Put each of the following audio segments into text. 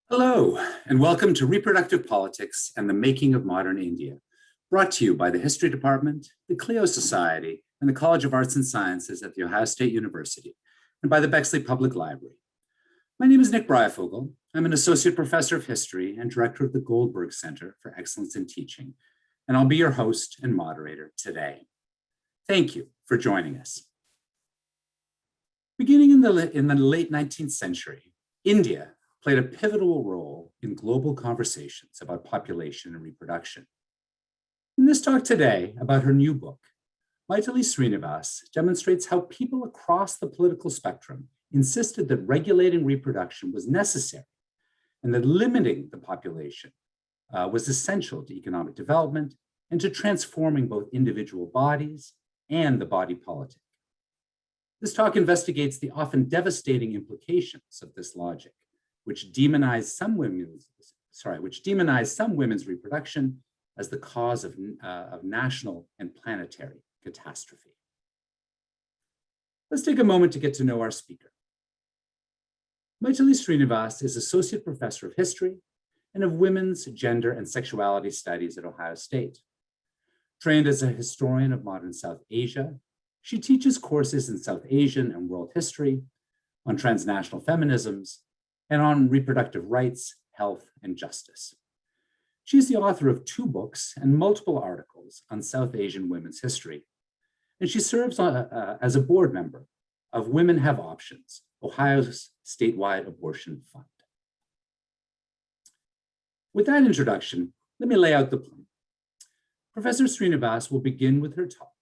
Hello, and welcome to Reproductive Politics and the Making of Modern India, brought to you by the History Department, the Clio Society, and the College of Arts and Sciences at The Ohio State University, and by the Bexley Public Library. My name is Nick Breifogel. I'm an Associate Professor of History and Director of the Goldberg Center for Excellence in Teaching, and I'll be your host and moderator today. Thank you for joining us. Beginning in the late 19th century, India played a pivotal role in global conversations about population and reproduction. In this talk today about her new book, Mytheli Sreenivas demonstrates how people across the political spectrum insisted that regulating reproduction was necessary and that limiting the population was essential to economic development and to transforming both individual bodies and the body politic. This talk investigates the often devastating implications of this logic, which demonize some women's reproduction as the cause of national and planetary catastrophe. Let's take a moment to get to know our speaker. Mytheli Sreenivas is Associate Professor of History and of Women's, Gender, and Sexuality Studies at Ohio State. Trained as a historian of modern South Asia, she teaches courses in South Asian and world history, on transnational feminisms, and on reproductive rights, health, and justice. She's the author of 2 books and multiple articles on South Asian women's history, and she serves as a board member of Women Have Options, Ohio's statewide abortion fund. With that introduction, let me lay out the plan. Professor Sreenivas will begin with her talk,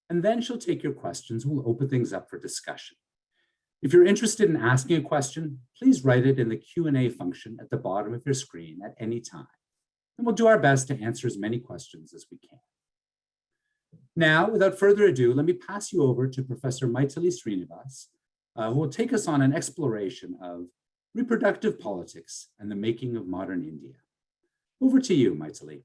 and then she'll take your questions and we'll open things up for discussion. If you're interested in asking a question, please write it in the Q&A function at the bottom of your screen at any time, and we'll do our best to answer as many questions as we can. Now, without further ado, let me pass you over to Professor Mytheli Sreenivas, who will take us on an exploration of reproductive politics and the making of modern India. Over to you, Mytheli.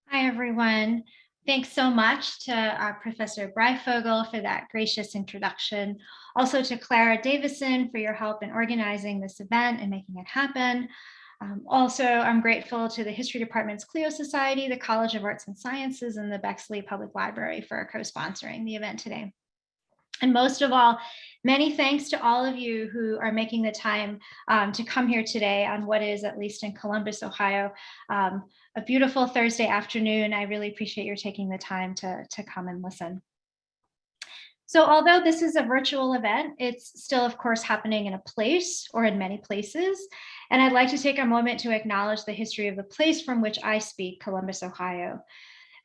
Hi, everyone. Thanks so much to Professor Breifogel for that gracious introduction. Also to Clara Davison for your help in organizing this event and making it happen. Also, I'm grateful to the History Department's Clio Society, the College of Arts and Sciences, and the Bexley Public Library for co-sponsoring the event today. And most of all, many thanks to all of you who are making the time to come here today on what is, at least in Columbus, Ohio, a beautiful Thursday afternoon. I really appreciate your taking the time to come and listen. So although this is a virtual event, it's still, of course, happening in a place or in many places. And I'd like to take a moment to acknowledge the history of the place from which I speak, Columbus, Ohio.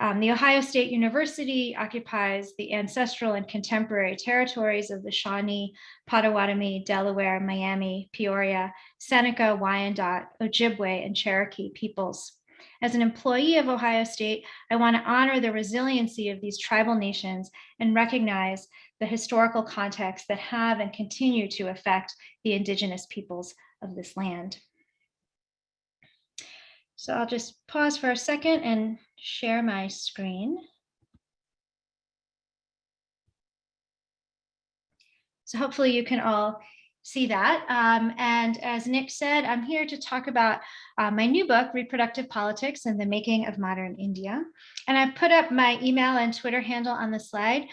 The Ohio State University occupies the ancestral and contemporary territories of the Shawnee, Potawatomi, Delaware, Miami, Peoria, Seneca, Wyandot, Ojibwe, and Cherokee peoples. As an employee of Ohio State, I want to honor the resiliency of these tribal nations and recognize the historical contexts that have and continue to affect the indigenous peoples of this land. So I'll just pause for a second and share my screen. So hopefully you can all see that. And as Nick said, I'm here to talk about my new book, Reproductive Politics and the Making of Modern India. And I've put up my email and Twitter handle on the slide.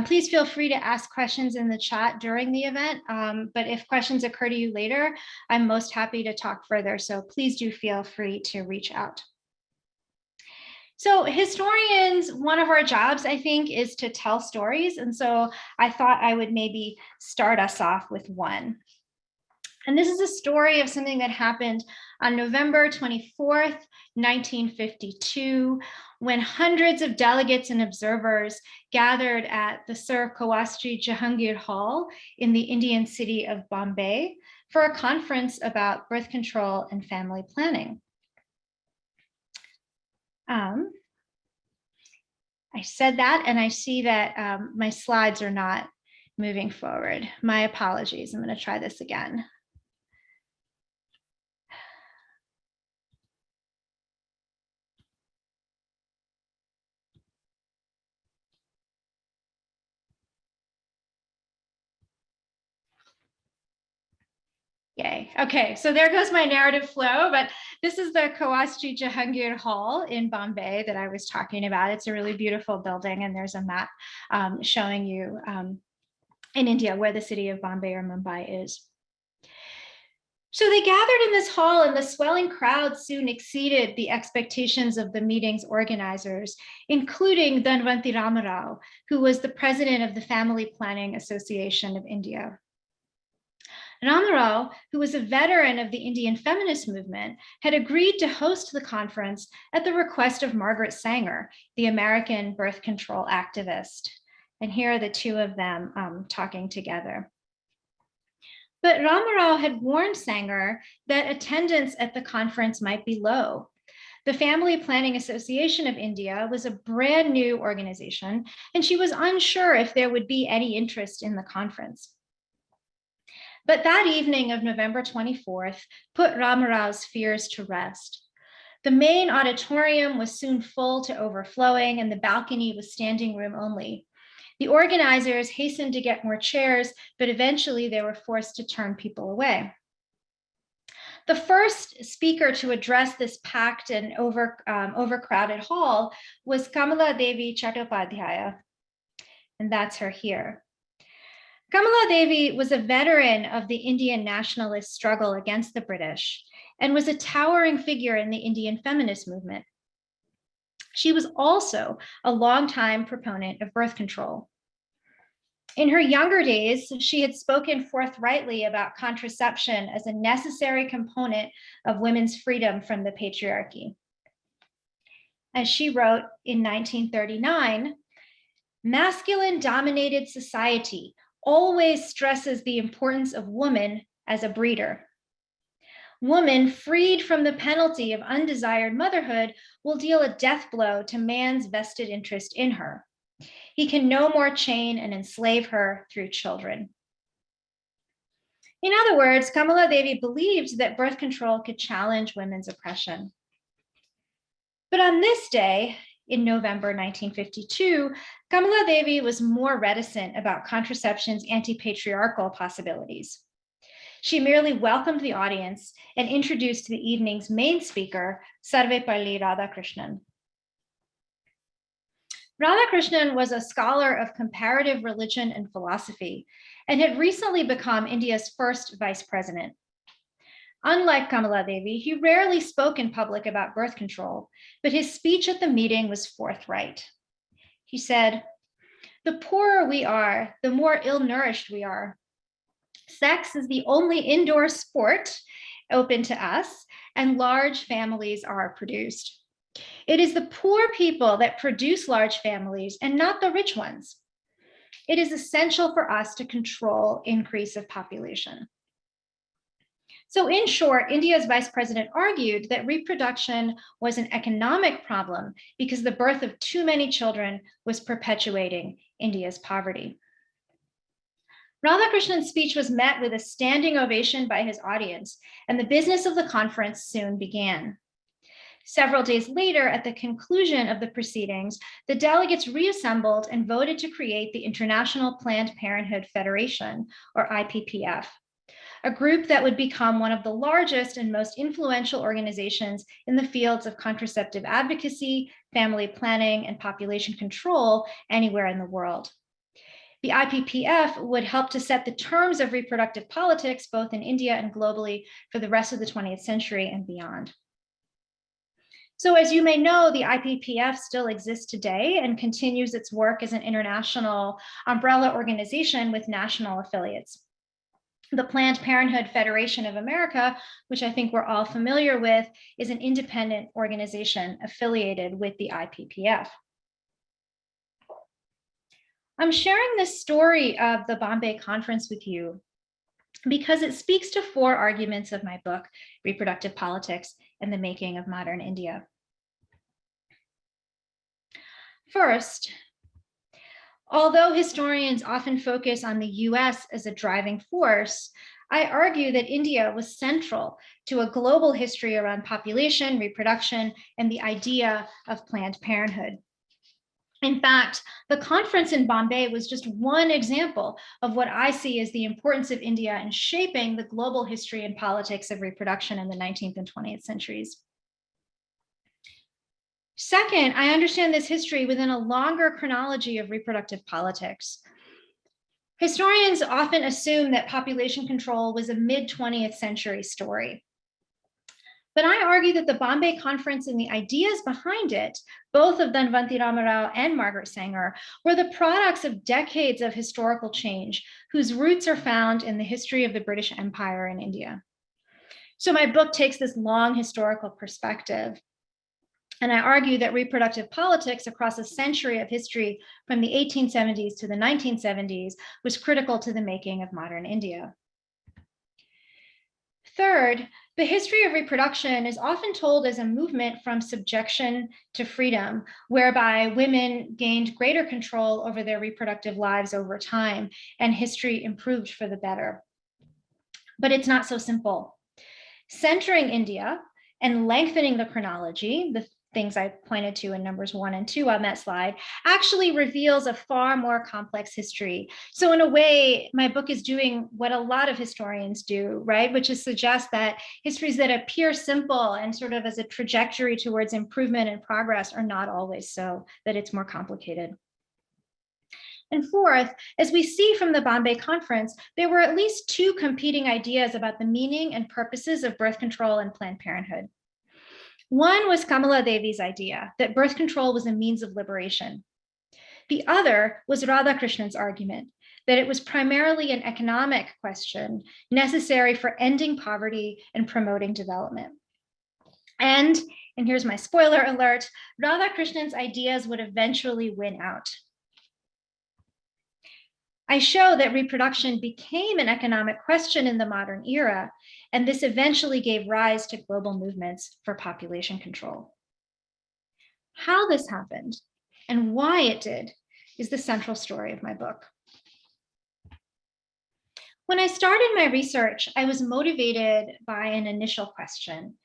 Please feel free to ask questions in the chat during the event. But if questions occur to you later, I'm most happy to talk further. So please do feel free to reach out. So historians, one of our jobs, I think, is to tell stories. And so I thought I would maybe start us off with one. And this is a story of something that happened on November 24th, 1952, when hundreds of delegates and observers gathered at the Sir Kawastri Jahangir Hall in the Indian city of Bombay for a conference about birth control and family planning. I said that, and I see that my slides are not moving forward. My apologies. I'm going to try this again. Yay. Okay, so there goes my narrative flow, but this is the Kawastri Jahangir Hall in Bombay that I was talking about. It's a really beautiful building, and there's a map showing you in India where the city of Bombay or Mumbai is. So they gathered in this hall, and the swelling crowd soon exceeded the expectations of the meeting's organizers, including Dhanvanti Ramarao, who was the president of the Family Planning Association of India. Ramarao, who was a veteran of the Indian feminist movement, had agreed to host the conference at the request of Margaret Sanger, the American birth control activist. And here are the two of them talking together. But Ramarao had warned Sanger that attendance at the conference might be low. The Family Planning Association of India was a brand new organization, and she was unsure if there would be any interest in the conference. But that evening of November 24th put Ramarao's fears to rest. The main auditorium was soon full to overflowing, and the balcony was standing room only. The organizers hastened to get more chairs, but eventually they were forced to turn people away. The first speaker to address this packed and overcrowded hall was Kamala Devi Chattopadhyaya, and that's her here. Kamala Devi was a veteran of the Indian nationalist struggle against the British and was a towering figure in the Indian feminist movement. She was also a longtime proponent of birth control. In her younger days, she had spoken forthrightly about contraception as a necessary component of women's freedom from the patriarchy. As she wrote in 1939, masculine-dominated society always stresses the importance of woman as a breeder. Woman freed from the penalty of undesired motherhood will deal a death blow to man's vested interest in her. He can no more chain and enslave her through children. In other words, Kamala Devi believed that birth control could challenge women's oppression. But on this day, in November 1952, Kamala Devi was more reticent about contraception's anti-patriarchal possibilities. She merely welcomed the audience and introduced the evening's main speaker, Sarvepalli Radhakrishnan. Radhakrishnan was a scholar of comparative religion and philosophy and had recently become India's first vice president. Unlike Kamala Devi, he rarely spoke in public about birth control, but his speech at the meeting was forthright. He said, "The poorer we are, the more ill-nourished we are. Sex is the only indoor sport open to us, and large families are produced. It is the poor people that produce large families and not the rich ones. It is essential for us to control increase of population." So in short, India's vice president argued that reproduction was an economic problem because the birth of too many children was perpetuating India's poverty. Radhakrishnan's speech was met with a standing ovation by his audience, and the business of the conference soon began. Several days later, at the conclusion of the proceedings, the delegates reassembled and voted to create the International Planned Parenthood Federation, or IPPF, a group that would become one of the largest and most influential organizations in the fields of contraceptive advocacy, family planning, and population control anywhere in the world. The IPPF would help to set the terms of reproductive politics, both in India and globally, for the rest of the 20th century and beyond. So as you may know, the IPPF still exists today and continues its work as an international umbrella organization with national affiliates. The Planned Parenthood Federation of America, which I think we're all familiar with, is an independent organization affiliated with the IPPF. I'm sharing this story of the Bombay conference with you because it speaks to four arguments of my book, Reproductive Politics and the Making of Modern India. First, although historians often focus on the US as a driving force, I argue that India was central to a global history around population, reproduction, and the idea of Planned Parenthood. In fact, the conference in Bombay was just one example of what I see as the importance of India in shaping the global history and politics of reproduction in the 19th and 20th centuries. Second, I understand this history within a longer chronology of reproductive politics. Historians often assume that population control was a mid-20th century story. But I argue that the Bombay Conference and the ideas behind it, both of Dhanvanti Ramarao and Margaret Sanger, were the products of decades of historical change whose roots are found in the history of the British Empire in India. So my book takes this long historical perspective, and I argue that reproductive politics across a century of history from the 1870s to the 1970s was critical to the making of modern India. Third, the history of reproduction is often told as a movement from subjection to freedom, whereby women gained greater control over their reproductive lives over time, and history improved for the better. But it's not so simple. Centering India and lengthening the chronology, the things I pointed to in numbers 1 and 2 on that slide, actually reveals a far more complex history. So in a way, my book is doing what a lot of historians do, right? Which is suggest that histories that appear simple and sort of as a trajectory towards improvement and progress are not always so, that it's more complicated. And fourth, as we see from the Bombay Conference, there were at least 2 competing ideas about the meaning and purposes of birth control and Planned Parenthood. One was Kamala Devi's idea that birth control was a means of liberation. The other was Radhakrishnan's argument that it was primarily an economic question necessary for ending poverty and promoting development. And here's my spoiler alert, Radhakrishnan's ideas would eventually win out. I show that reproduction became an economic question in the modern era, and this eventually gave rise to global movements for population control. How this happened and why it did is the central story of my book. When I started my research, I was motivated by an initial question.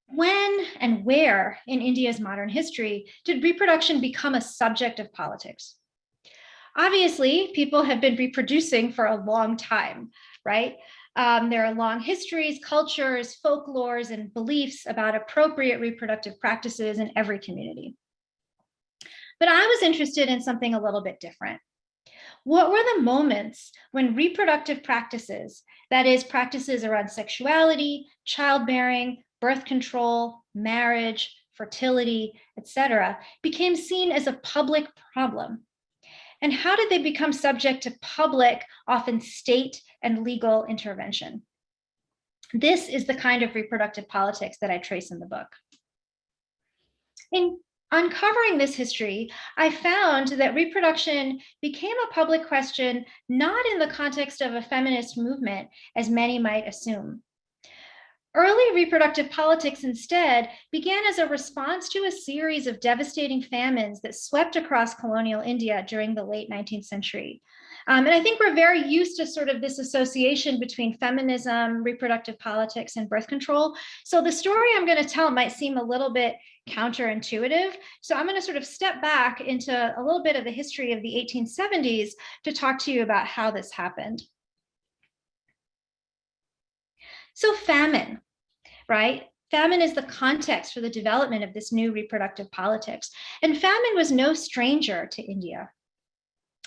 When and where in India's modern history did reproduction become a subject of politics? Obviously, people have been reproducing for a long time, right? There are long histories, cultures, folklores, and beliefs about appropriate reproductive practices in every community. But I was interested in something a little bit different. What were the moments when reproductive practices, that is, practices around sexuality, childbearing, birth control, marriage, fertility, etc., became seen as a public problem? And how did they become subject to public, often state and legal intervention? This is the kind of reproductive politics that I trace in the book. In uncovering this history, I found that reproduction became a public question not in the context of a feminist movement, as many might assume. Early reproductive politics instead began as a response to a series of devastating famines that swept across colonial India during the late 19th century. And I think we're very used to sort of this association between feminism, reproductive politics, and birth control. So the story I'm going to tell might seem a little bit counterintuitive. So I'm going to sort of step back into a little bit of the history of the 1870s to talk to you about how this happened. So famine, right? Famine is the context for the development of this new reproductive politics. And famine was no stranger to India.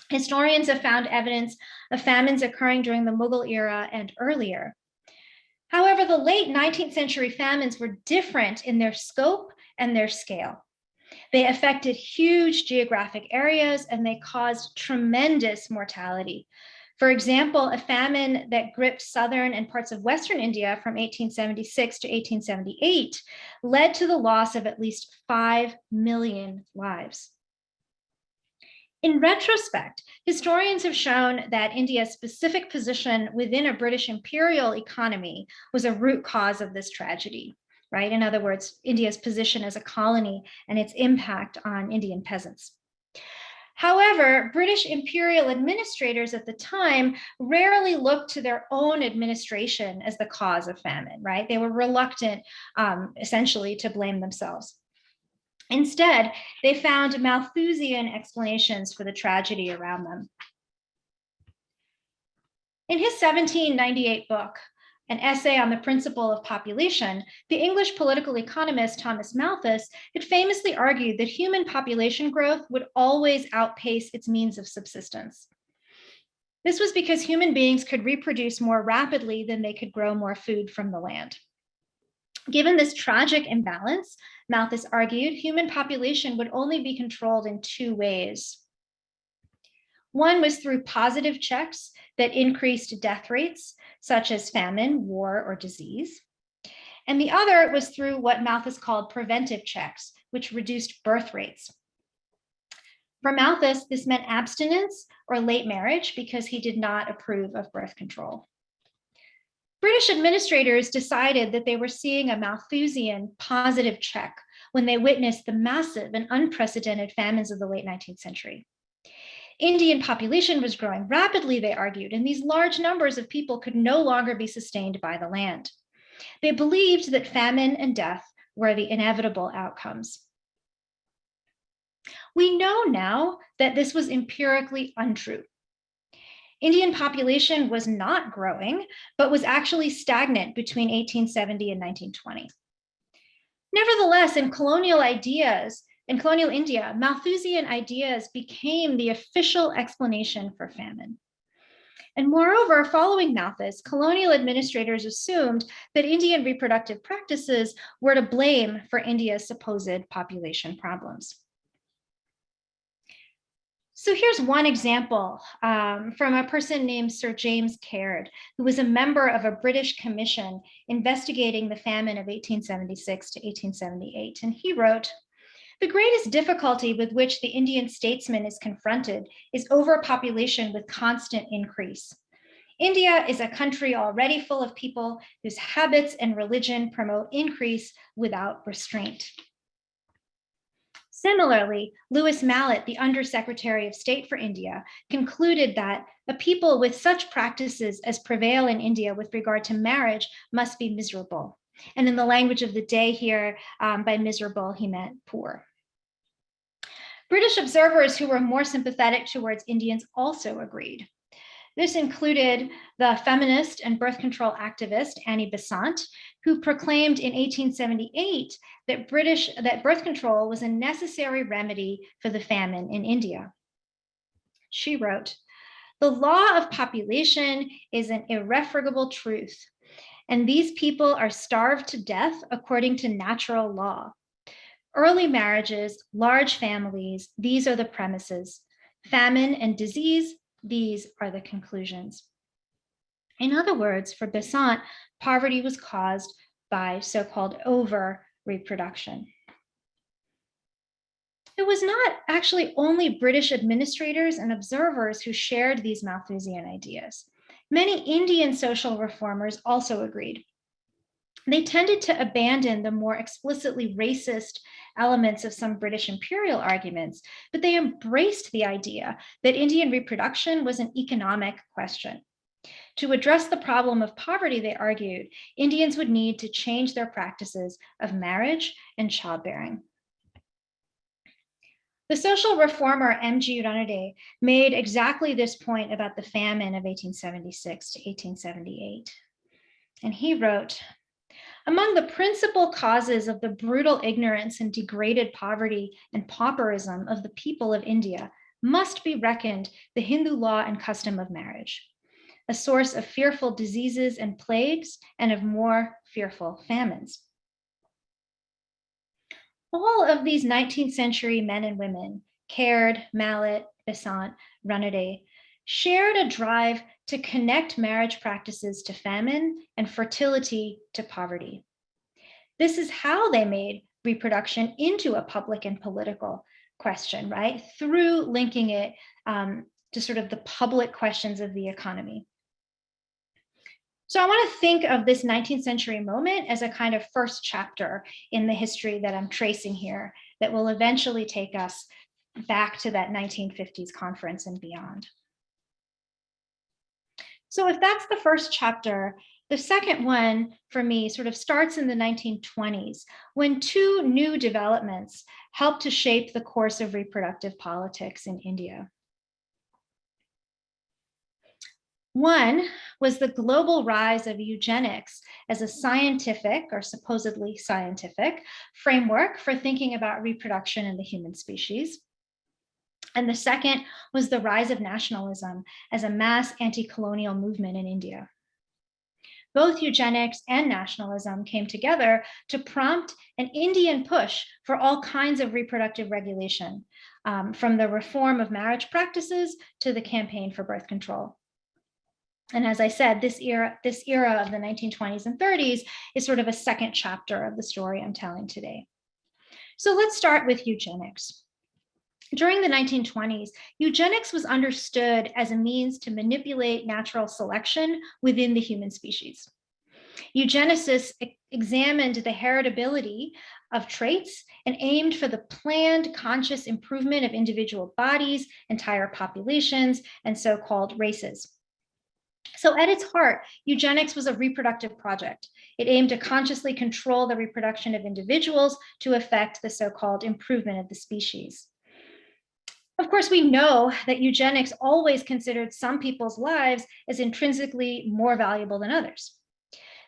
Historians have found evidence of famines occurring during the Mughal era and earlier. However, the late 19th century famines were different in their scope and their scale. They affected huge geographic areas and they caused tremendous mortality. For example, a famine that gripped southern and parts of Western India from 1876 to 1878 led to the loss of at least 5 million lives. In retrospect, historians have shown that India's specific position within a British imperial economy was a root cause of this tragedy, right? In other words, India's position as a colony and its impact on Indian peasants. However, British imperial administrators at the time rarely looked to their own administration as the cause of famine, right? They were reluctant, essentially, to blame themselves. Instead, they found Malthusian explanations for the tragedy around them. In his 1798 book, An Essay on the Principle of Population, the English political economist Thomas Malthus had famously argued that human population growth would always outpace its means of subsistence. This was because human beings could reproduce more rapidly than they could grow more food from the land. Given this tragic imbalance, Malthus argued human population would only be controlled in two ways. One was through positive checks that increased death rates, such as famine, war, or disease. And the other was through what Malthus called preventive checks, which reduced birth rates. For Malthus, this meant abstinence or late marriage because he did not approve of birth control. British administrators decided that they were seeing a Malthusian positive check when they witnessed the massive and unprecedented famines of the late 19th century. Indian population was growing rapidly, they argued, and these large numbers of people could no longer be sustained by the land. They believed that famine and death were the inevitable outcomes. We know now that this was empirically untrue. Indian population was not growing, but was actually stagnant between 1870 and 1920. Nevertheless, in colonial India, Malthusian ideas became the official explanation for famine. And moreover, following Malthus, colonial administrators assumed that Indian reproductive practices were to blame for India's supposed population problems. So here's one example from a person named Sir James Caird, who was a member of a British commission investigating the famine of 1876 to 1878. And he wrote, "The greatest difficulty with which the Indian statesman is confronted is overpopulation with constant increase. India is a country already full of people whose habits and religion promote increase without restraint." Similarly, Lewis Mallet, the Undersecretary of State for India, concluded that a people with such practices as prevail in India with regard to marriage must be miserable. And in the language of the day here, by miserable, he meant poor. British observers who were more sympathetic towards Indians also agreed. This included the feminist and birth control activist Annie Bessant, who proclaimed in 1878 that birth control was a necessary remedy for the famine in India. She wrote, "The law of population is an irrefragable truth, and these people are starved to death according to natural law. Early marriages, large families, these are the premises. Famine and disease, these are the conclusions." In other words, for Bessant, poverty was caused by so-called over-reproduction. It was not actually only British administrators and observers who shared these Malthusian ideas. Many Indian social reformers also agreed. They tended to abandon the more explicitly racist elements of some British imperial arguments, but they embraced the idea that Indian reproduction was an economic question. To address the problem of poverty, they argued, Indians would need to change their practices of marriage and childbearing. The social reformer M.G. Ranade made exactly this point about the famine of 1876 to 1878. And he wrote, "Among the principal causes of the brutal ignorance and degraded poverty and pauperism of the people of India must be reckoned the Hindu law and custom of marriage, a source of fearful diseases and plagues and of more fearful famines." All of these 19th century men and women, Caird, Mallet, Bessant, Ranade, shared a drive to connect marriage practices to famine and fertility to poverty. This is how they made reproduction into a public and political question, right? Through linking it to sort of the public questions of the economy. So I want to think of this 19th century moment as a kind of first chapter in the history that I'm tracing here that will eventually take us back to that 1950s conference and beyond. So if that's the first chapter, The second one for me sort of starts in the 1920s when two new developments helped to shape the course of reproductive politics in India. One was the global rise of eugenics as a scientific or supposedly scientific framework for thinking about reproduction in the human species. And the second was the rise of nationalism as a mass anti-colonial movement in India. Both eugenics and nationalism came together to prompt an Indian push for all kinds of reproductive regulation, from the reform of marriage practices to the campaign for birth control. And as I said, this era of the 1920s and 30s is sort of a second chapter of the story I'm telling today. So let's start with eugenics. During the 1920s, eugenics was understood as a means to manipulate natural selection within the human species. Eugenicists examined the heritability of traits and aimed for the planned conscious improvement of individual bodies, entire populations, and so-called races. So at its heart, eugenics was a reproductive project. It aimed to consciously control the reproduction of individuals to effect the so-called improvement of the species. Of course, we know that eugenics always considered some people's lives as intrinsically more valuable than others.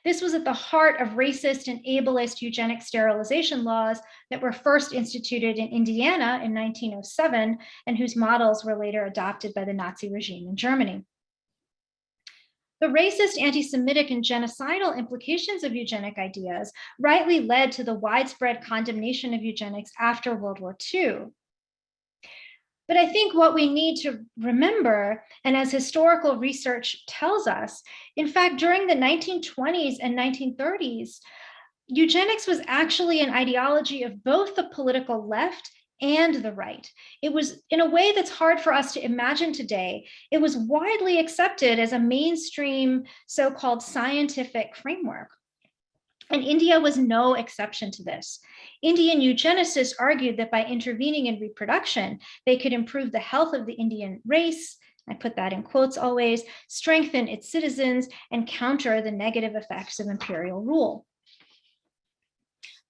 This was at the heart of racist and ableist eugenic sterilization laws that were first instituted in Indiana in 1907 and whose models were later adopted by the Nazi regime in Germany. The racist, anti-Semitic, and genocidal implications of eugenic ideas rightly led to the widespread condemnation of eugenics after World War II. But I think what we need to remember, and as historical research tells us, in fact, during the 1920s and 1930s, eugenics was actually an ideology of both the political left and the right. It was, in a way that's hard for us to imagine today, it was widely accepted as a mainstream so-called scientific framework. And India was no exception to this. Indian eugenicists argued that by intervening in reproduction, they could improve the health of the Indian race, I put that in quotes always, strengthen its citizens, and counter the negative effects of imperial rule.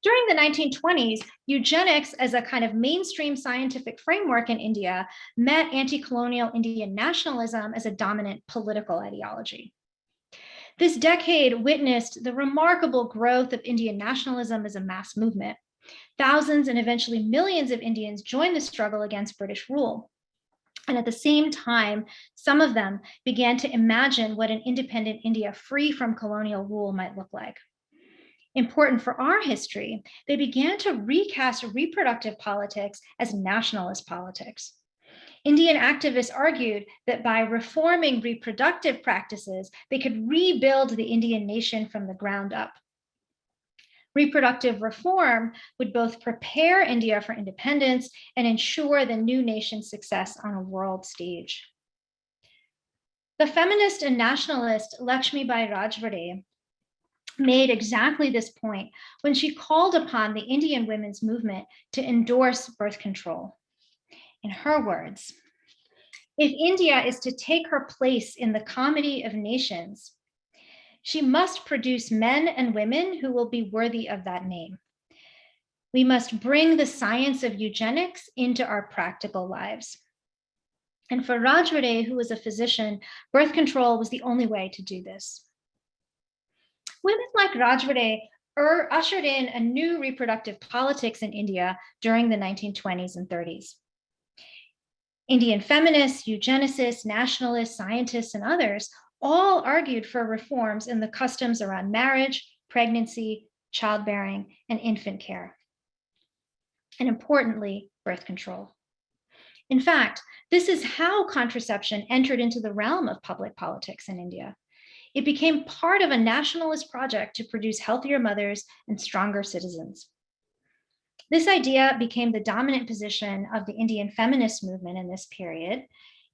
During the 1920s, eugenics as a kind of mainstream scientific framework in India met anti-colonial Indian nationalism as a dominant political ideology. This decade witnessed the remarkable growth of Indian nationalism as a mass movement. Thousands and eventually millions of Indians joined the struggle against British rule. And at the same time, some of them began to imagine what an independent India free from colonial rule might look like. Important for our history, they began to recast reproductive politics as nationalist politics. Indian activists argued that by reforming reproductive practices, they could rebuild the Indian nation from the ground up. Reproductive reform would both prepare India for independence and ensure the new nation's success on a world stage. The feminist and nationalist Lakshmi Radhakrishnan made exactly this point when she called upon the Indian women's movement to endorse birth control. In her words, if India is to take her place in the comedy of nations, she must produce men and women who will be worthy of that name. We must bring the science of eugenics into our practical lives. And for Ranade, who was a physician, birth control was the only way to do this. Women like Ranade ushered in a new reproductive politics in India during the 1920s and 30s. Indian feminists, eugenicists, nationalists, scientists, and others all argued for reforms in the customs around marriage, pregnancy, childbearing, and infant care. And importantly, birth control. In fact, this is how contraception entered into the realm of public politics in India. It became part of a nationalist project to produce healthier mothers and stronger citizens. This idea became the dominant position of the Indian feminist movement in this period.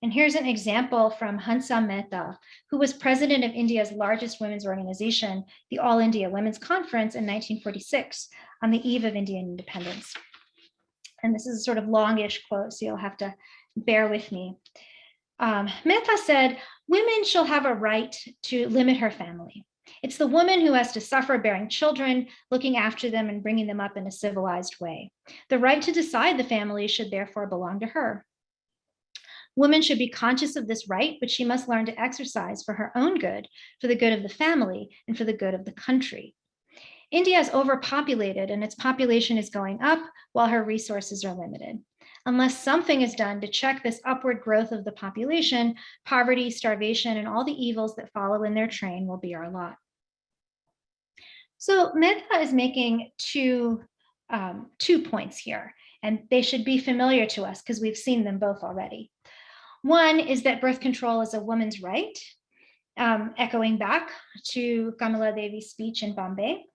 And here's an example from Hansa Mehta, who was president of India's largest women's organization, the All India Women's Conference in 1946, on the eve of Indian independence. And this is a sort of longish quote, so you'll have to bear with me. Mehta said, "Women shall have a right to limit her family. It's the woman who has to suffer bearing children, looking after them and bringing them up in a civilized way. The right to decide the family should therefore belong to her. Women should be conscious of this right, but she must learn to exercise for her own good, for the good of the family, and for the good of the country. India is overpopulated and its population is going up while her resources are limited. Unless something is done to check this upward growth of the population, poverty, starvation, and all the evils that follow in their train will be our lot. So Mehta is making two points here, and they should be familiar to us because we've seen them both already. One is that birth control is a woman's right, echoing back to Kamala Devi's speech in Bombay.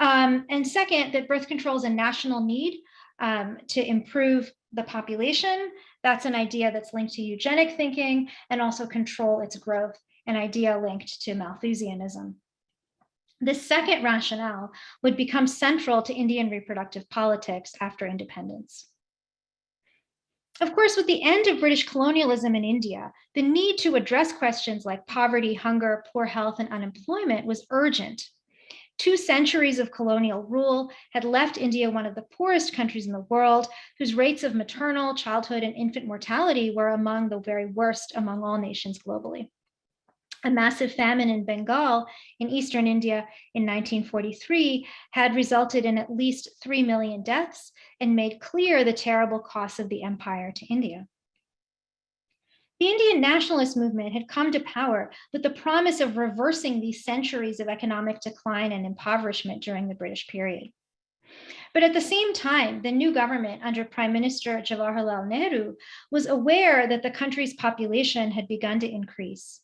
And second, that birth control is a national need to improve the population. That's an idea that's linked to eugenic thinking, and also control its growth, an idea linked to Malthusianism. This second rationale would become central to Indian reproductive politics after independence. Of course, with the end of British colonialism in India, the need to address questions like poverty, hunger, poor health, and unemployment was urgent. 2 centuries of colonial rule had left India one of the poorest countries in the world, whose rates of maternal, childhood, and infant mortality were among the very worst among all nations globally. A massive famine in Bengal in eastern India in 1943 had resulted in at least 3 million deaths and made clear the terrible costs of the empire to India. The Indian nationalist movement had come to power with the promise of reversing these centuries of economic decline and impoverishment during the British period. But at the same time, the new government under Prime Minister Jawaharlal Nehru was aware that the country's population had begun to increase.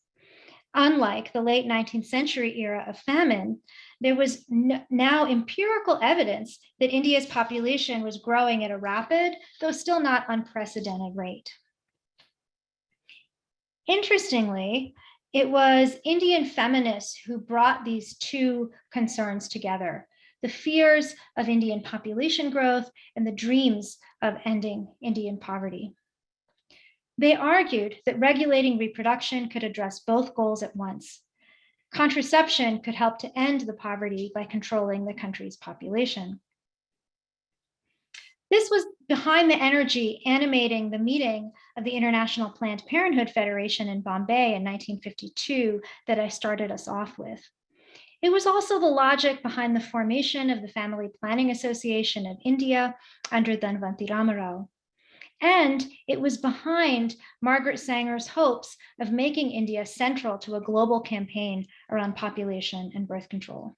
Unlike the late 19th century era of famine, there was now empirical evidence that India's population was growing at a rapid, though still not unprecedented rate. Interestingly, it was Indian feminists who brought these two concerns together: the fears of Indian population growth and the dreams of ending Indian poverty. They argued that regulating reproduction could address both goals at once. Contraception could help to end the poverty by controlling the country's population. This was behind the energy animating the meeting of the International Planned Parenthood Federation in Bombay in 1952 that I started us off with. It was also the logic behind the formation of the Family Planning Association of India under Dhanvanti Ramarao. And it was behind Margaret Sanger's hopes of making India central to a global campaign around population and birth control.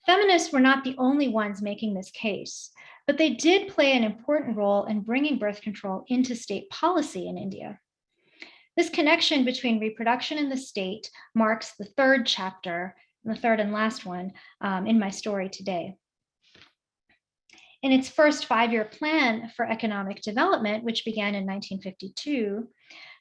Feminists were not the only ones making this case, but they did play an important role in bringing birth control into state policy in India. This connection between reproduction and the state marks the third chapter, the third and last one, in my story today. In its first 5-year plan for economic development, which began in 1952,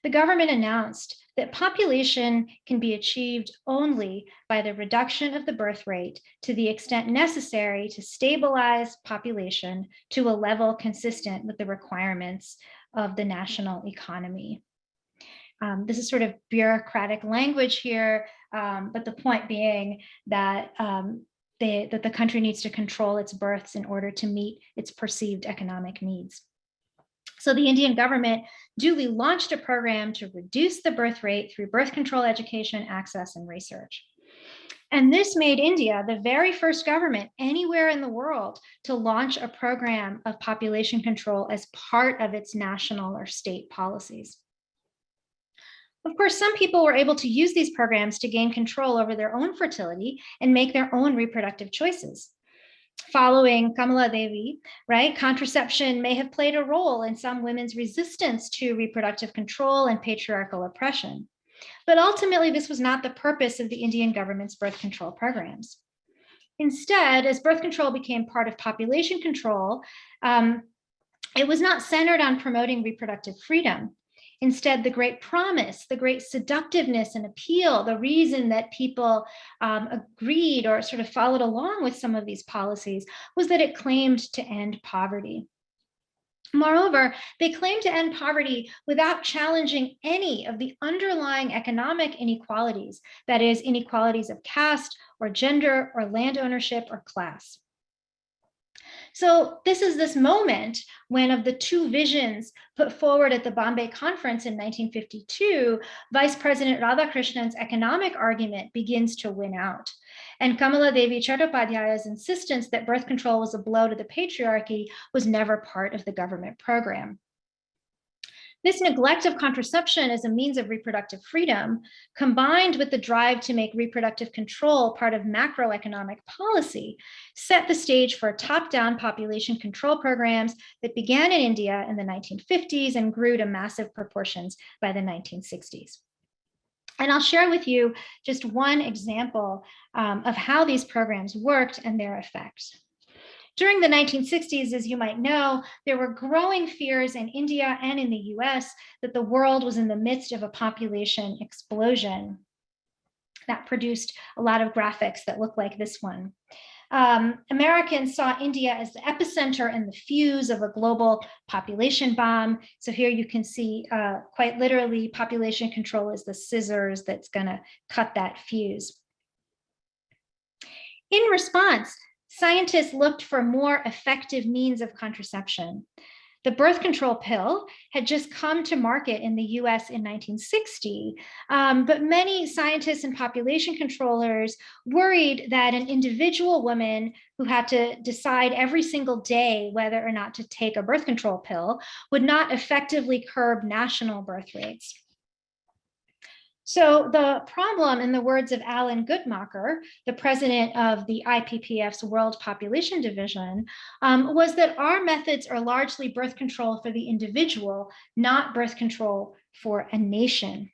the government announced that population can be achieved only by the reduction of the birth rate to the extent necessary to stabilize population to a level consistent with the requirements of the national economy. This is sort of bureaucratic language here, but the point being that that the country needs to control its births in order to meet its perceived economic needs. So the Indian government duly launched a program to reduce the birth rate through birth control education, access, and research. And this made India the very first government anywhere in the world to launch a program of population control as part of its national or state policies. Of course, some people were able to use these programs to gain control over their own fertility and make their own reproductive choices. Following Kamala Devi, right, contraception may have played a role in some women's resistance to reproductive control and patriarchal oppression. But ultimately, this was not the purpose of the Indian government's birth control programs. Instead, as birth control became part of population control, it was not centered on promoting reproductive freedom. Instead, the great promise, the great seductiveness and appeal, the reason that people agreed or sort of followed along with some of these policies was that it claimed to end poverty. Moreover, they claim to end poverty without challenging any of the underlying economic inequalities, that is, inequalities of caste or gender or land ownership or class. So this is this moment when, of the two visions put forward at the Bombay Conference in 1952, Vice President Radhakrishnan's economic argument begins to win out. And Kamala Devi Chattopadhyay's insistence that birth control was a blow to the patriarchy was never part of the government program. This neglect of contraception as a means of reproductive freedom, combined with the drive to make reproductive control part of macroeconomic policy, set the stage for top-down population control programs that began in India in the 1950s and grew to massive proportions by the 1960s. And I'll share with you just one example of how these programs worked and their effects. During the 1960s, as you might know, there were growing fears in India and in the US that the world was in the midst of a population explosion that produced a lot of graphics that look like this one. Americans saw India as the epicenter and the fuse of a global population bomb. So here you can see quite literally population control is the scissors that's going to cut that fuse. In response, scientists looked for more effective means of contraception. The birth control pill had just come to market in the US in 1960, but many scientists and population controllers worried that an individual woman who had to decide every single day whether or not to take a birth control pill would not effectively curb national birth rates. So the problem, in the words of Alan Guttmacher, the president of the IPPF's World Population Division, was that our methods are largely birth control for the individual, not birth control for a nation.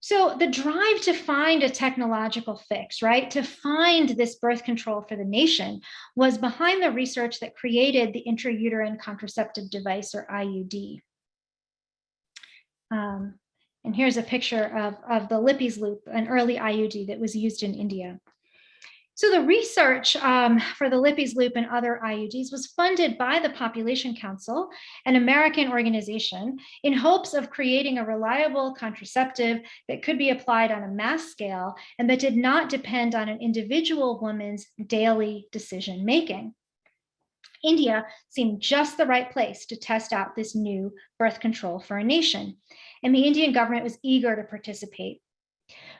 So the drive to find a technological fix, right, to find this birth control for the nation was behind the research that created the intrauterine contraceptive device, or IUD. And here's a picture of the Lippies loop, an early IUD that was used in India. So the research for the Lippies loop and other IUDs was funded by the Population Council, an American organization, in hopes of creating a reliable contraceptive that could be applied on a mass scale and that did not depend on an individual woman's daily decision making. India seemed just the right place to test out this new birth control for a nation, and the Indian government was eager to participate.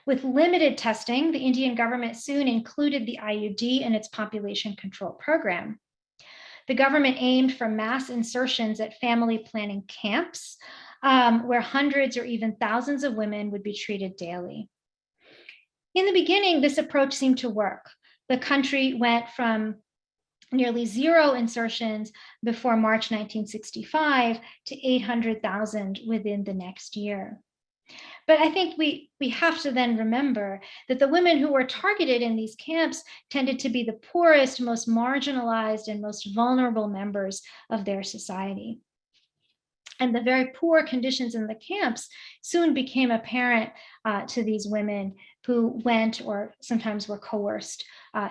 With limited testing, the Indian government soon included the IUD in its population control program. The government aimed for mass insertions at family planning camps, where hundreds or even thousands of women would be treated daily. In the beginning, this approach seemed to work. The country went from nearly zero insertions before March 1965 to 800,000 within the next year. But I think we have to then remember that the women who were targeted in these camps tended to be the poorest, most marginalized, and most vulnerable members of their society. And the very poor conditions in the camps soon became apparent to these women who went or sometimes were coerced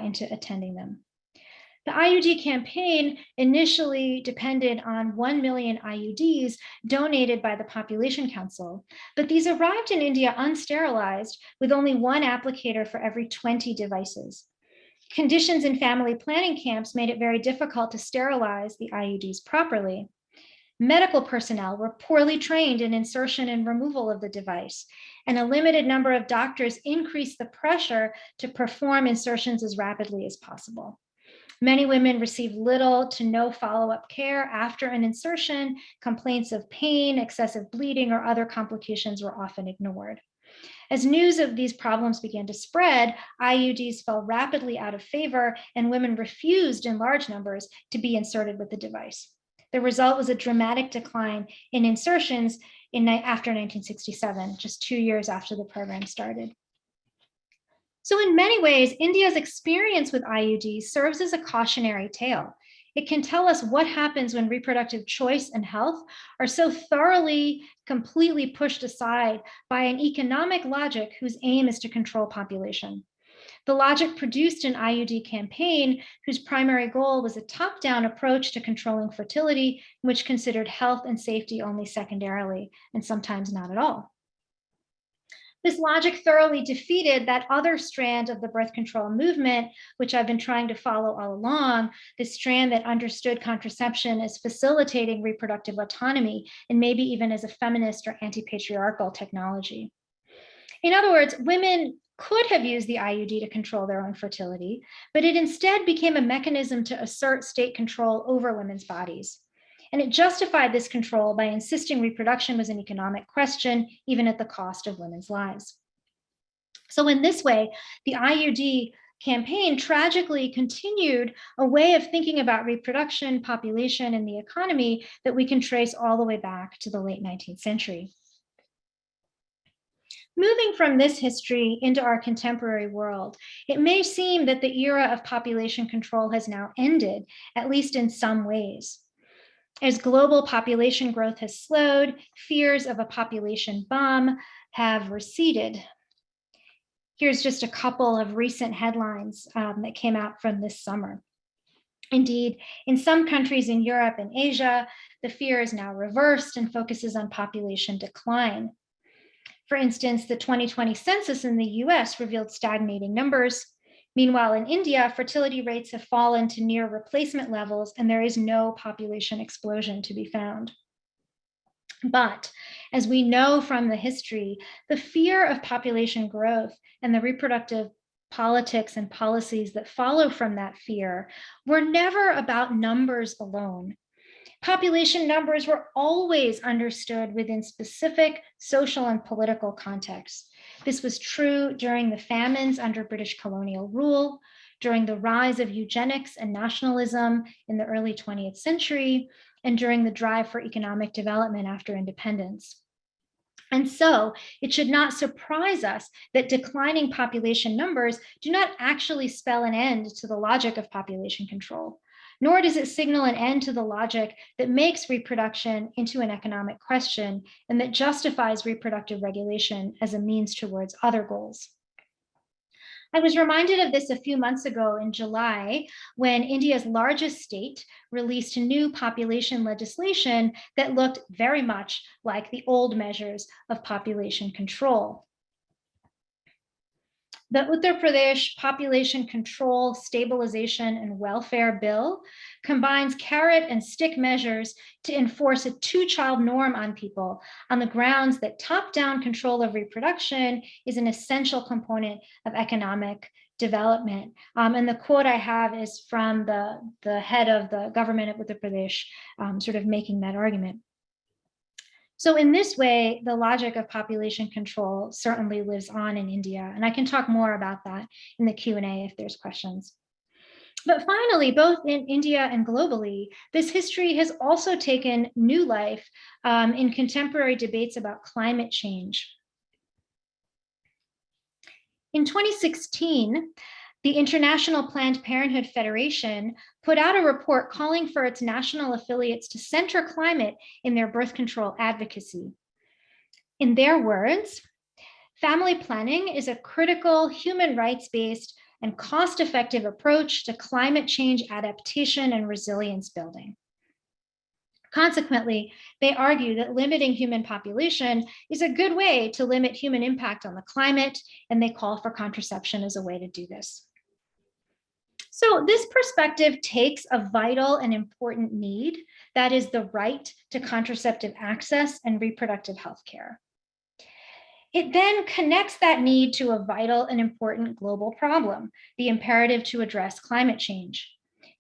into attending them. The IUD campaign initially depended on 1 million IUDs donated by the Population Council, but these arrived in India unsterilized with only one applicator for every 20 devices. Conditions in family planning camps made it very difficult to sterilize the IUDs properly. Medical personnel were poorly trained in insertion and removal of the device, and a limited number of doctors increased the pressure to perform insertions as rapidly as possible. Many women received little to no follow-up care after an insertion. Complaints of pain, excessive bleeding, or other complications were often ignored. As news of these problems began to spread, IUDs fell rapidly out of favor, and women refused in large numbers to be inserted with the device. The result was a dramatic decline in insertions after 1967, just 2 years after the program started. So in many ways, India's experience with IUDs serves as a cautionary tale. It can tell us what happens when reproductive choice and health are so thoroughly, completely pushed aside by an economic logic whose aim is to control population. The logic produced an IUD campaign whose primary goal was a top-down approach to controlling fertility, which considered health and safety only secondarily, and sometimes not at all. This logic thoroughly defeated that other strand of the birth control movement, which I've been trying to follow all along, the strand that understood contraception as facilitating reproductive autonomy, and maybe even as a feminist or anti-patriarchal technology. In other words, women could have used the IUD to control their own fertility, but it instead became a mechanism to assert state control over women's bodies. And it justified this control by insisting reproduction was an economic question, even at the cost of women's lives. So in this way, the IUD campaign tragically continued a way of thinking about reproduction, population, and the economy that we can trace all the way back to the late 19th century. Moving from this history into our contemporary world, it may seem that the era of population control has now ended, at least in some ways. As global population growth has slowed, fears of a population bomb have receded. Here's just a couple of recent headlines that came out from this summer. Indeed, in some countries in Europe and Asia, the fear is now reversed and focuses on population decline. For instance, the 2020 census in the US revealed stagnating numbers. Meanwhile, in India, fertility rates have fallen to near replacement levels, and there is no population explosion to be found. But as we know from the history, the fear of population growth and the reproductive politics and policies that follow from that fear were never about numbers alone. Population numbers were always understood within specific social and political contexts. This was true during the famines under British colonial rule, during the rise of eugenics and nationalism in the early 20th century, and during the drive for economic development after independence. And so it should not surprise us that declining population numbers do not actually spell an end to the logic of population control, nor does it signal an end to the logic that makes reproduction into an economic question and that justifies reproductive regulation as a means towards other goals. I was reminded of this a few months ago in July when India's largest state released new population legislation that looked very much like the old measures of population control. The Uttar Pradesh Population Control, Stabilization, and Welfare Bill combines carrot and stick measures to enforce a two-child norm on people on the grounds that top-down control of reproduction is an essential component of economic development. And the quote I have is from the head of the government of Uttar Pradesh, sort of making that argument. So in this way, the logic of population control certainly lives on in India, and I can talk more about that in the Q&A if there's questions. But finally, both in India and globally, this history has also taken new life in contemporary debates about climate change. In 2016, the International Planned Parenthood Federation put out a report calling for its national affiliates to center climate in their birth control advocacy. In their words, family planning is a critical human rights-based and cost-effective approach to climate change adaptation and resilience building. Consequently, they argue that limiting human population is a good way to limit human impact on the climate, and they call for contraception as a way to do this. So this perspective takes a vital and important need, that is the right to contraceptive access and reproductive health care. It then connects that need to a vital and important global problem, the imperative to address climate change.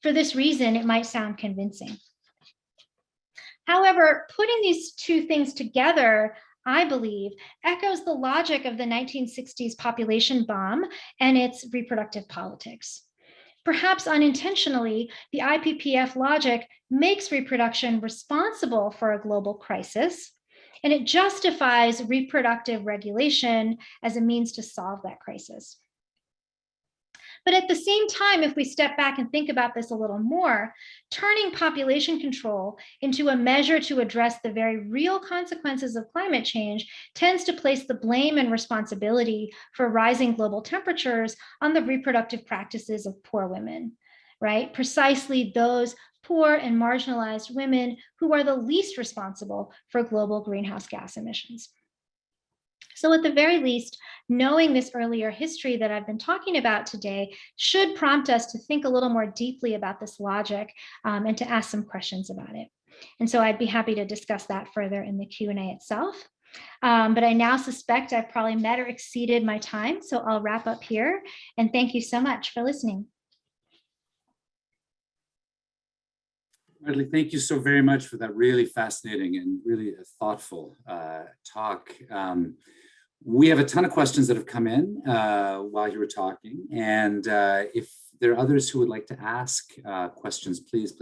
For this reason, it might sound convincing. However, putting these two things together, I believe, echoes the logic of the 1960s population bomb and its reproductive politics. Perhaps unintentionally, the IPPF logic makes reproduction responsible for a global crisis, and it justifies reproductive regulation as a means to solve that crisis. But at the same time, if we step back and think about this a little more, turning population control into a measure to address the very real consequences of climate change tends to place the blame and responsibility for rising global temperatures on the reproductive practices of poor women, right? Precisely those poor and marginalized women who are the least responsible for global greenhouse gas emissions. So at the very least, knowing this earlier history that I've been talking about today should prompt us to think a little more deeply about this logic and to ask some questions about it. And so I'd be happy to discuss that further in the Q&A itself. But I now suspect I've probably met or exceeded my time, so I'll wrap up here. And thank you so much for listening. Radley, thank you so very much for that really fascinating and really thoughtful talk. We have a ton of questions that have come in while you were talking. And if there are others who would like to ask questions, please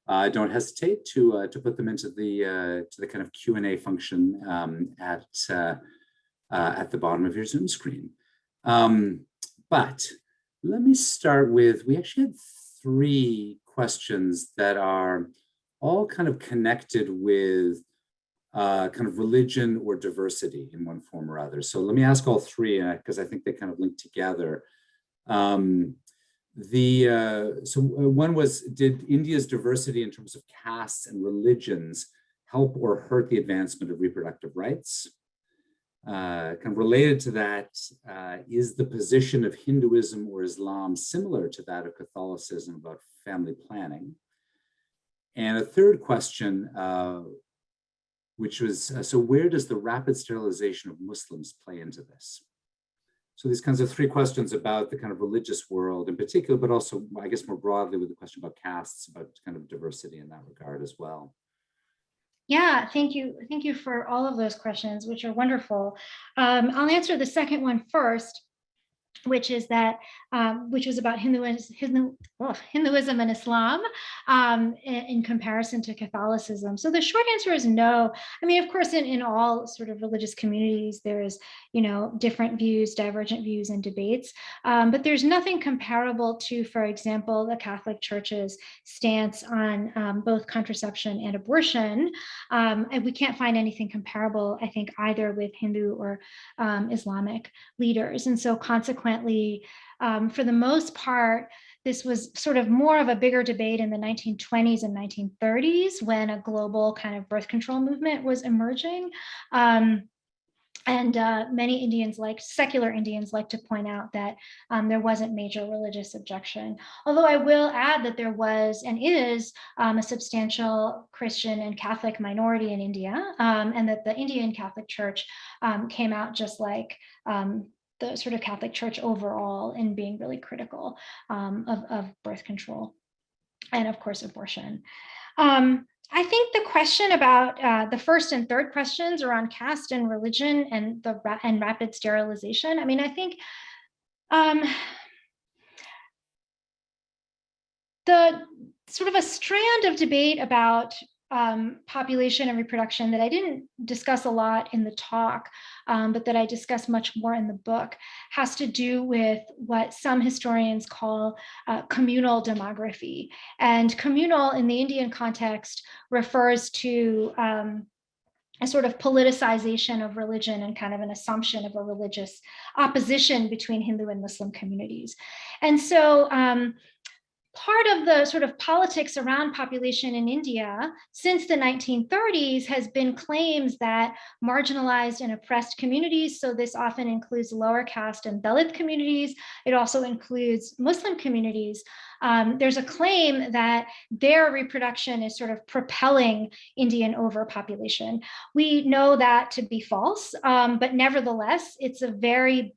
don't hesitate to put them into the kind of Q&A function at the bottom of your Zoom screen. But let me start with, we actually had 3 questions that are all kind of connected with kind of religion or diversity in one form or other. So let me ask all 3 because I think they kind of link together. So one was, did India's diversity in terms of castes and religions help or hurt the advancement of reproductive rights? Kind of related to that, is the position of Hinduism or Islam similar to that of Catholicism about family planning? And a third question, which was, so where does the rapid sterilization of Muslims play into this? So these kinds of 3 questions about the kind of religious world in particular, but also, I guess, more broadly with the question about castes, about kind of diversity in that regard as well. Yeah, thank you. Thank you for all of those questions, which are wonderful. I'll answer the second one first, which is that, which was about Hinduism and Islam in comparison to Catholicism. So the short answer is no. I mean, of course, in all sort of religious communities, there's, different views, divergent views and debates, but there's nothing comparable to, for example, the Catholic Church's stance on both contraception and abortion. And we can't find anything comparable, I think, either with Hindu or Islamic leaders. And so consequently, for the most part, this was sort of more of a bigger debate in the 1920s and 1930s when a global kind of birth control movement was emerging. And many Indians, secular Indians, like to point out that there wasn't major religious objection. Although I will add that there was and is a substantial Christian and Catholic minority in India, and that the Indian Catholic Church came out just like the sort of Catholic Church overall in being really critical of birth control and, of course, abortion. I think the question about the first and third questions around caste and religion and rapid sterilization, I mean, I think the sort of a strand of debate about population and reproduction that I didn't discuss a lot in the talk, but that I discuss much more in the book, has to do with what some historians call communal demography. And communal in the Indian context refers to a sort of politicization of religion and kind of an assumption of a religious opposition between Hindu and Muslim communities. And so part of the sort of politics around population in India since the 1930s has been claims that marginalized and oppressed communities, so this often includes lower caste and Dalit communities, it also includes Muslim communities, there's a claim that their reproduction is sort of propelling Indian overpopulation. We know that to be false, but nevertheless, it's a very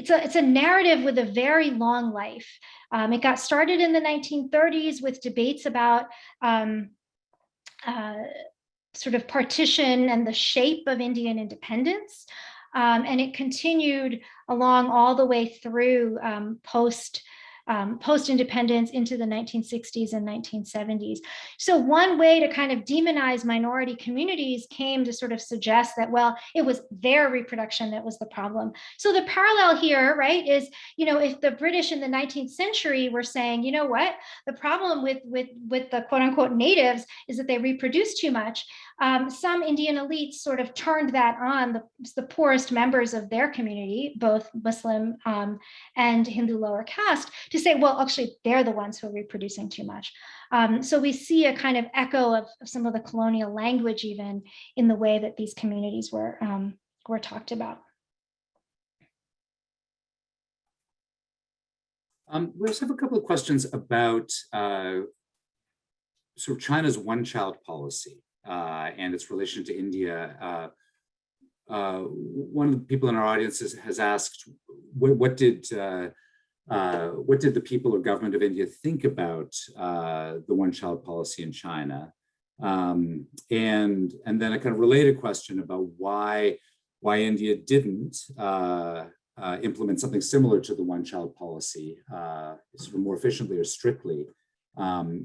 it's a narrative with a very long life. It got started in the 1930s with debates about sort of partition and the shape of Indian independence. And it continued along all the way through post post-independence into the 1960s and 1970s. So one way to kind of demonize minority communities came to sort of suggest that, well, it was their reproduction that was the problem. So the parallel here, right, is, if the British in the 19th century were saying, you know what, the problem with the quote unquote natives is that they reproduce too much. Some Indian elites sort of turned that on the poorest members of their community, both Muslim and Hindu lower caste, to say, well, actually, they're the ones who are reproducing too much. So we see a kind of echo of some of the colonial language, even in the way that these communities were talked about. We also have a couple of questions about sort of China's one-child policy and its relation to India. One of the people in our audience has asked, what did the people or government of India think about the one-child policy in China? And then a kind of related question about why India didn't implement something similar to the one-child policy, sort of more efficiently or strictly,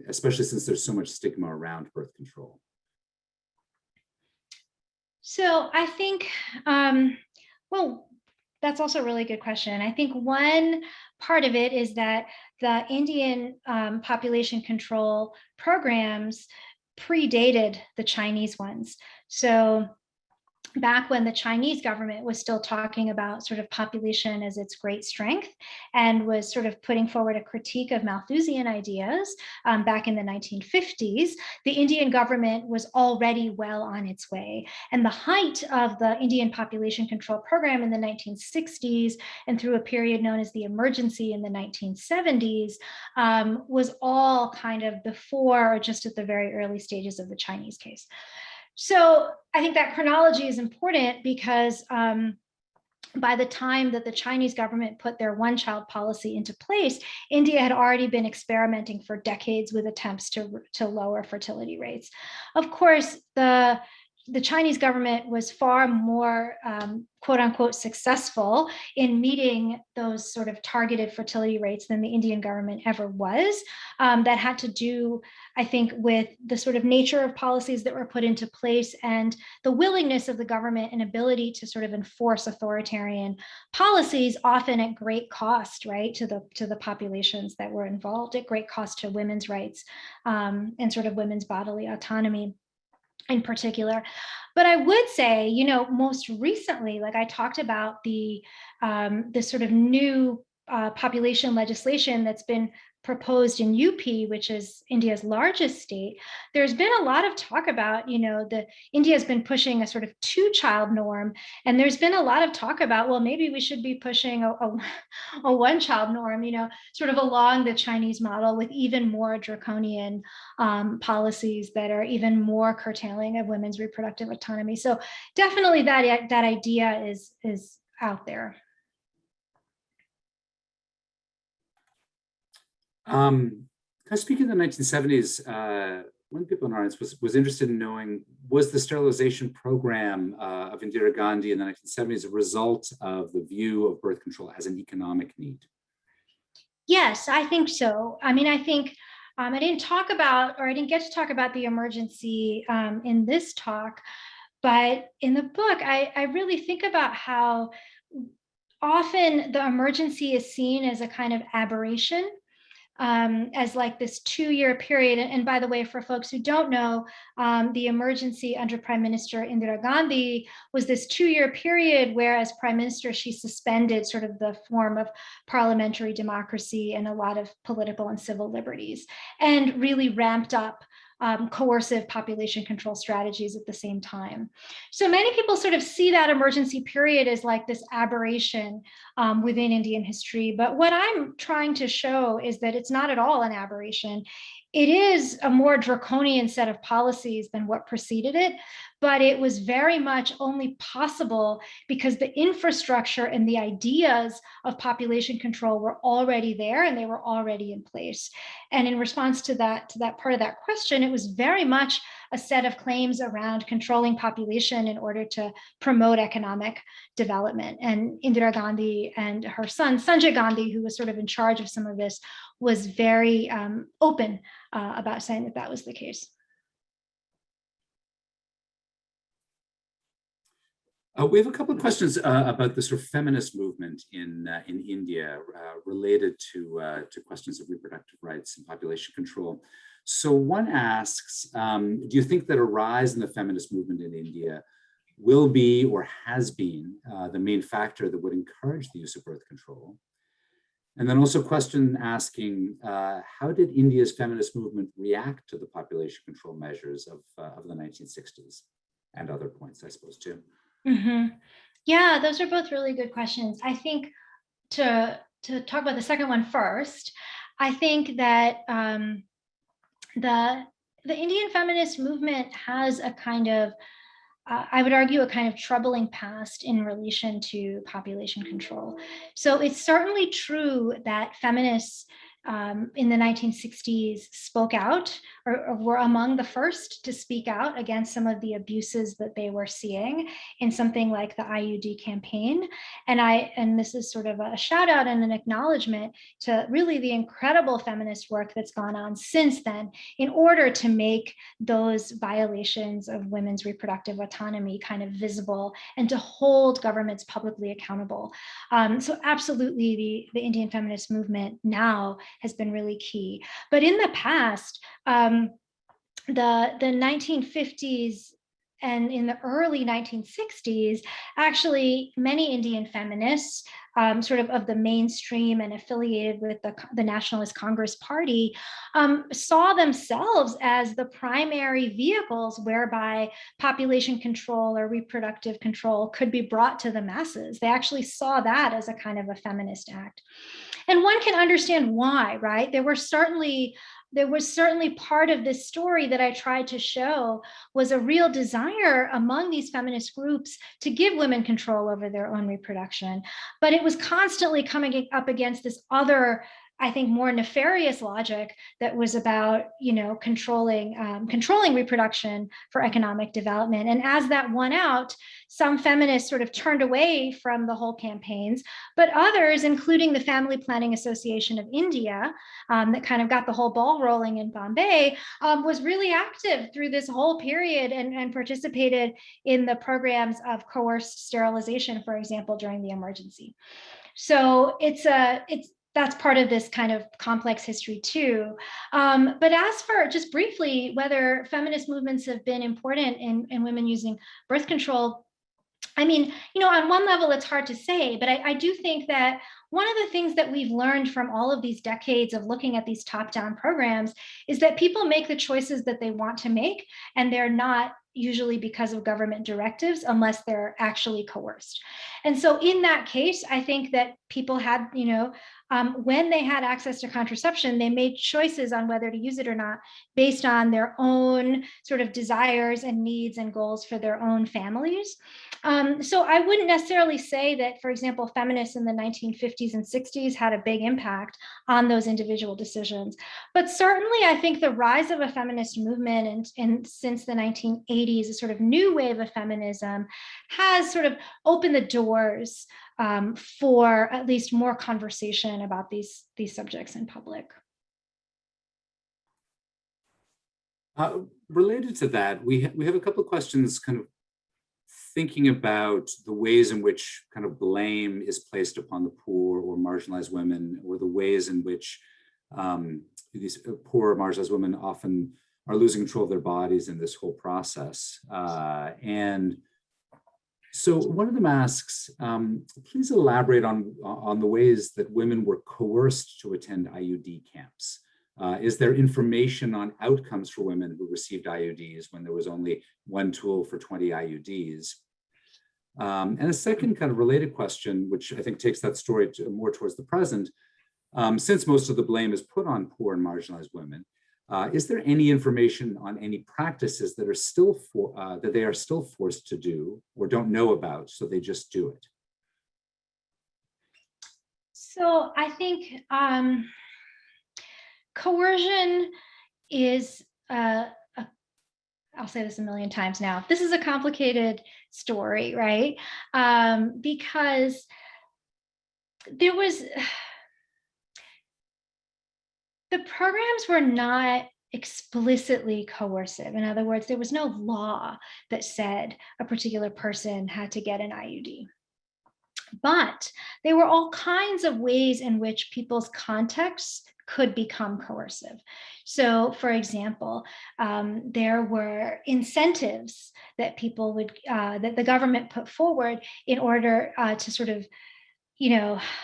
especially since there's so much stigma around birth control. So I think, well, that's also a really good question. I think one part of it is that the Indian population control programs predated the Chinese ones. So back when the Chinese government was still talking about sort of population as its great strength and was sort of putting forward a critique of Malthusian ideas back in the 1950s, the Indian government was already well on its way. And the height of the Indian population control program in the 1960s and through a period known as the emergency in the 1970s was all kind of before or just at the very early stages of the Chinese case. So I think that chronology is important because by the time that the Chinese government put their one-child policy into place, India had already been experimenting for decades with attempts to lower fertility rates. Of course, the Chinese government was far more quote unquote successful in meeting those sort of targeted fertility rates than the Indian government ever was. That had to do, I think, with the sort of nature of policies that were put into place and the willingness of the government and ability to sort of enforce authoritarian policies, often at great cost, right, to the populations that were involved, at great cost to women's rights and sort of women's bodily autonomy in particular. But I would say, most recently, like I talked about this sort of new population legislation that's been proposed in UP, which is India's largest state. There's been a lot of talk about, India's been pushing a sort of two-child norm, and there's been a lot of talk about, well, maybe we should be pushing a one-child norm, sort of along the Chinese model with even more draconian policies that are even more curtailing of women's reproductive autonomy. So definitely that idea is out there. Speaking of the 1970s, one of the people in our audience was interested in knowing, was the sterilization program of Indira Gandhi in the 1970s a result of the view of birth control as an economic need? Yes, I think so. I mean, I think I didn't get to talk about the emergency in this talk, but in the book, I really think about how often the emergency is seen as a kind of aberration, as like this 2-year period. And by the way, for folks who don't know, the emergency under Prime Minister Indira Gandhi was this 2-year period where, as Prime Minister, she suspended sort of the form of parliamentary democracy and a lot of political and civil liberties, and really ramped up coercive population control strategies at the same time. So many people sort of see that emergency period as like this aberration within Indian history. But what I'm trying to show is that it's not at all an aberration. It is a more draconian set of policies than what preceded it, but it was very much only possible because the infrastructure and the ideas of population control were already there and they were already in place. And in response to that part of that question, it was very much a set of claims around controlling population in order to promote economic development. And Indira Gandhi and her son, Sanjay Gandhi, who was sort of in charge of some of this, was very open about saying that that was the case. We have a couple of questions about the sort of feminist movement in India related to questions of reproductive rights and population control. So one asks, do you think that a rise in the feminist movement in India will be or has been the main factor that would encourage the use of birth control? And then also a question asking, how did India's feminist movement react to the population control measures of the 1960s and other points, I suppose, too? Mm-hmm. Yeah, those are both really good questions. I think to talk about the second one first, I think that the Indian feminist movement has a kind of, I would argue, a kind of troubling past in relation to population control. So it's certainly true that feminists in the 1960s spoke out or were among the first to speak out against some of the abuses that they were seeing in something like the IUD campaign. And this is sort of a shout out and an acknowledgement to really the incredible feminist work that's gone on since then in order to make those violations of women's reproductive autonomy kind of visible and to hold governments publicly accountable. So absolutely the Indian feminist movement now has been really key. But in the past, the 1950s and in the early 1960s, actually many Indian feminists, sort of the mainstream and affiliated with the Nationalist Congress Party, saw themselves as the primary vehicles whereby population control or reproductive control could be brought to the masses. They actually saw that as a kind of a feminist act. And one can understand why, right? There was certainly part of this story that I tried to show was a real desire among these feminist groups to give women control over their own reproduction. But it was constantly coming up against this other, I think, more nefarious logic that was about, controlling reproduction for economic development. And as that won out, some feminists sort of turned away from the whole campaigns, but others, including the Family Planning Association of India, that kind of got the whole ball rolling in Bombay, was really active through this whole period and participated in the programs of coerced sterilization, for example, during the emergency. So that's part of this kind of complex history too. But as for just briefly whether feminist movements have been important in women using birth control, I mean, on one level, it's hard to say, but I do think that one of the things that we've learned from all of these decades of looking at these top-down programs is that people make the choices that they want to make, and they're not usually because of government directives unless they're actually coerced. And so in that case, I think that people had, when they had access to contraception, they made choices on whether to use it or not based on their own sort of desires and needs and goals for their own families. So I wouldn't necessarily say that, for example, feminists in the 1950s and 60s had a big impact on those individual decisions. But certainly, I think the rise of a feminist movement and since the 1980s, a sort of new wave of feminism has sort of opened the doors for at least more conversation about these subjects in public. Related to that, we have a couple of questions kind of thinking about the ways in which kind of blame is placed upon the poor or marginalized women, or the ways in which these poor marginalized women often are losing control of their bodies in this whole process. And so one of them asks, please elaborate on the ways that women were coerced to attend IUD camps. Is there information on outcomes for women who received IUDs when there was only one tool for 20 IUDs? And a second kind of related question, which I think takes that story more towards the present, since most of the blame is put on poor and marginalized women, Is there any information on any practices that are still that they are still forced to do or don't know about, so they just do it? So I think coercion is, I'll say this a million times now, this is a complicated story, right? Because there was, the programs were not explicitly coercive. In other words, there was no law that said a particular person had to get an IUD. But there were all kinds of ways in which people's contexts could become coercive. So, for example, there were incentives that people would, that the government put forward in order to sort of,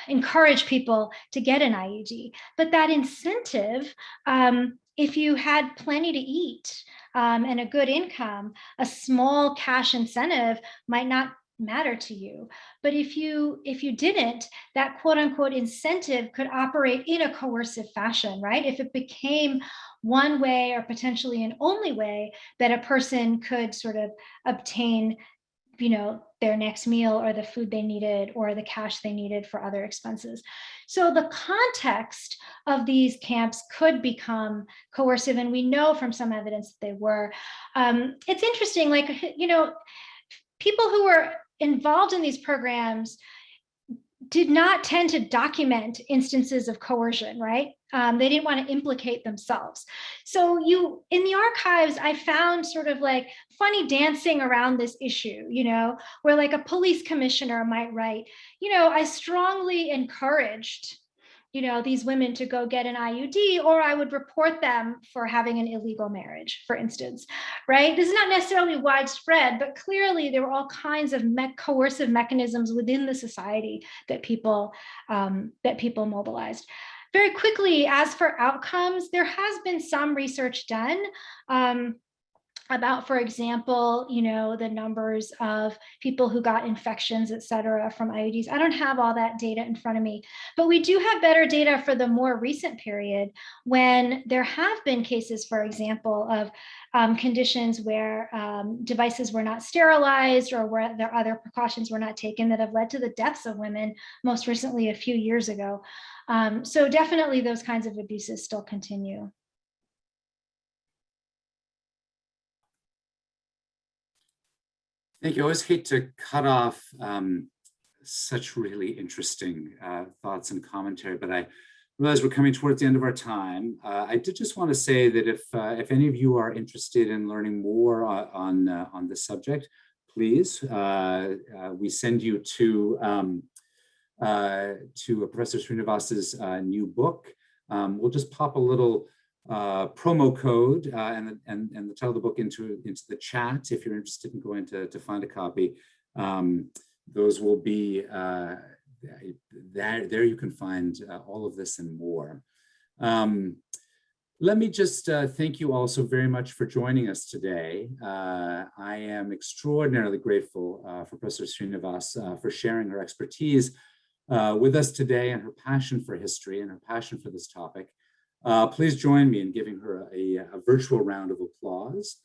encourage people to get an IUD. But that incentive, if you had plenty to eat and a good income, a small cash incentive might not matter to you. But if you didn't, that quote unquote incentive could operate in a coercive fashion, right? If it became one way or potentially an only way that a person could sort of obtain, their next meal or the food they needed or the cash they needed for other expenses. So the context of these camps could become coercive, and we know from some evidence that they were. It's interesting, people who were involved in these programs did not tend to document instances of coercion, right? They didn't want to implicate themselves. So in the archives, I found sort of like funny dancing around this issue, where like a police commissioner might write, I strongly encouraged, these women to go get an IUD, or I would report them for having an illegal marriage, for instance, right? This is not necessarily widespread, but clearly there were all kinds of coercive mechanisms within the society that people mobilized. Very quickly, as for outcomes, there has been some research done about, for example, the numbers of people who got infections, et cetera, from IUDs. I don't have all that data in front of me, but we do have better data for the more recent period when there have been cases, for example, of conditions where devices were not sterilized or where there other precautions were not taken that have led to the deaths of women, most recently a few years ago. So definitely those kinds of abuses still continue. Thank you. I always hate to cut off such really interesting thoughts and commentary, but I realize we're coming towards the end of our time. I did just want to say that if any of you are interested in learning more on this subject, please, we send you to Professor Sreenivas's new book. We'll just pop a little promo code and the title of the book into the chat if you're interested in going to find a copy. Those will be there you can find all of this and more. Let me just thank you all so very much for joining us today. I am extraordinarily grateful for Professor Sreenivas for sharing her expertise with us today and her passion for history and her passion for this topic. Please join me in giving her a virtual round of applause.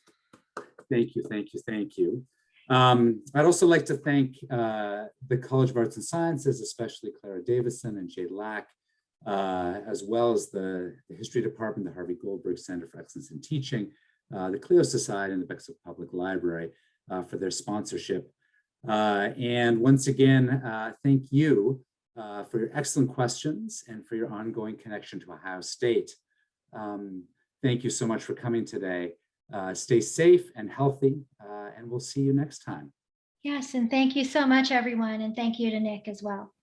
Thank you, thank you, thank you. I'd also like to thank the College of Arts and Sciences, especially Clara Davison and Jade Lack, as well as the History Department, the Harvey Goldberg Center for Excellence in Teaching, the Clio Society, and the Bexar Public Library for their sponsorship. And once again, thank you for your excellent questions and for your ongoing connection to Ohio State. Thank you so much for coming today. Stay safe and healthy, and we'll see you next time. Yes, and thank you so much, everyone. And thank you to Nick as well.